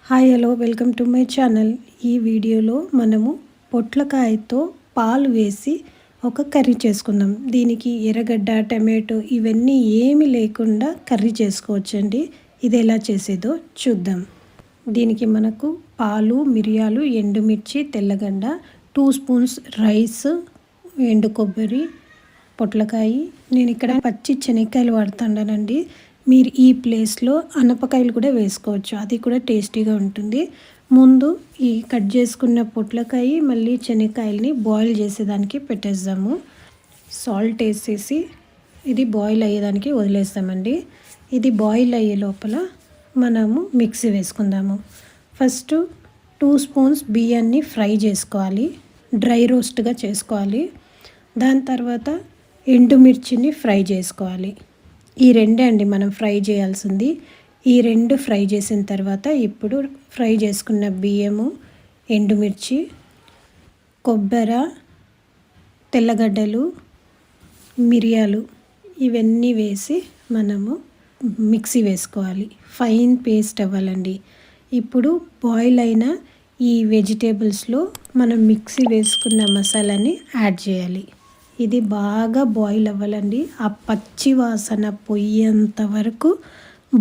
Hi hello welcome to my channel. ఈ వీడియోలో మనము పొట్లకాయతో పాలు వేసి ఒక కర్రీ చేసుకుందాం. దీనికి ఎర్రగడ్డ, టమాటో ఇవన్నీ ఏమీ లేకుండా కర్రీ చేసుకోవచ్చండి. ఇది ఎలా చేసేదో చూద్దాం. దీనికి మనకు పాలు, మిరియాలు, ఎండుమిర్చి, తెల్లగడ్డ, 2 స్పూన్స్ రైస్, ఎండు కొబ్బరి, పొట్లకాయ. నేను ఇక్కడ పచ్చి శనగకాయలు వాడుతున్నానండి. మీరు ఈ ప్లేస్లో అనపకాయలు కూడా వేసుకోవచ్చు, అది కూడా టేస్టీగా ఉంటుంది. ముందు ఈ కట్ చేసుకున్న పొట్లకాయ మళ్ళీ శనగకాయలని బాయిల్ చేసేదానికి పెట్టేద్దాము. సాల్ట్ వేసేసి ఇది బాయిల్ అయ్యేదానికి వదిలేస్తామండి. ఇది బాయిల్ అయ్యే లోపల మనము మిక్సీ వేసుకుందాము. ఫస్ట్ 2 స్పూన్స్ బియ్యాన్ని ఫ్రై చేసుకోవాలి, డ్రై రోస్ట్గా చేసుకోవాలి. దాని తర్వాత ఎండుమిర్చిని ఫ్రై చేసుకోవాలి. ఈ రెండే అండి మనం ఫ్రై చేయాల్సింది. ఈ రెండు ఫ్రై చేసిన తర్వాత ఇప్పుడు ఫ్రై చేసుకున్న బియ్యము, ఎండుమిర్చి, కొబ్బరి, తెల్లగడ్డలు, మిరియాలు ఇవన్నీ వేసి మనము మిక్సీ వేసుకోవాలి. ఫైన్ పేస్ట్ అవ్వాలండి. ఇప్పుడు బాయిల్ అయిన ఈ వెజిటేబుల్స్లో మనం మిక్సీ వేసుకున్న మసాలాని యాడ్ చేయాలి. ఇది బాగా బాయిల్ అవ్వాలండి. ఆ పచ్చి వాసన పోయేంత వరకు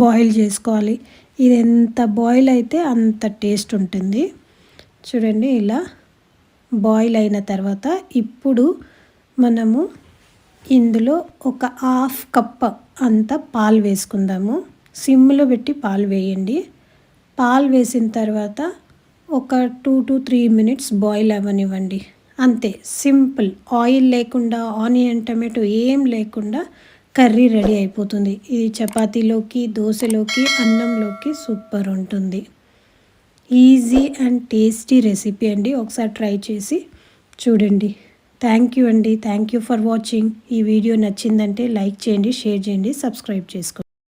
బాయిల్ చేసుకోవాలి. ఇది ఎంత బాయిల్ అయితే అంత టేస్ట్ ఉంటుంది. చూడండి, ఇలా బాయిల్ అయిన తర్వాత ఇప్పుడు మనము ఇందులో ఒక 1/2 కప్ అంత పాలు వేసుకుందాము. సిమ్లో పెట్టి పాలు వేయండి. పాలు వేసిన తర్వాత ఒక 2 to 3 మినిట్స్ బాయిల్ అవ్వనివ్వండి. అంతే, సింపుల్. ఆయిల్ లేకుండా, ఆనియన్, టమాటో ఏం లేకుండా కర్రీ రెడీ అయిపోతుంది. ఇది చపాతీలోకి, దోశలోకి, అన్నంలోకి సూపర్ ఉంటుంది. ఈజీ అండ్ టేస్టీ రెసిపీ అండి. ఒకసారి ట్రై చేసి చూడండి. థ్యాంక్ యూ అండి. Thank you for watching. ఈ వీడియో నచ్చిందంటే లైక్ చేయండి, షేర్ చేయండి, సబ్స్క్రైబ్ చేసుకోండి.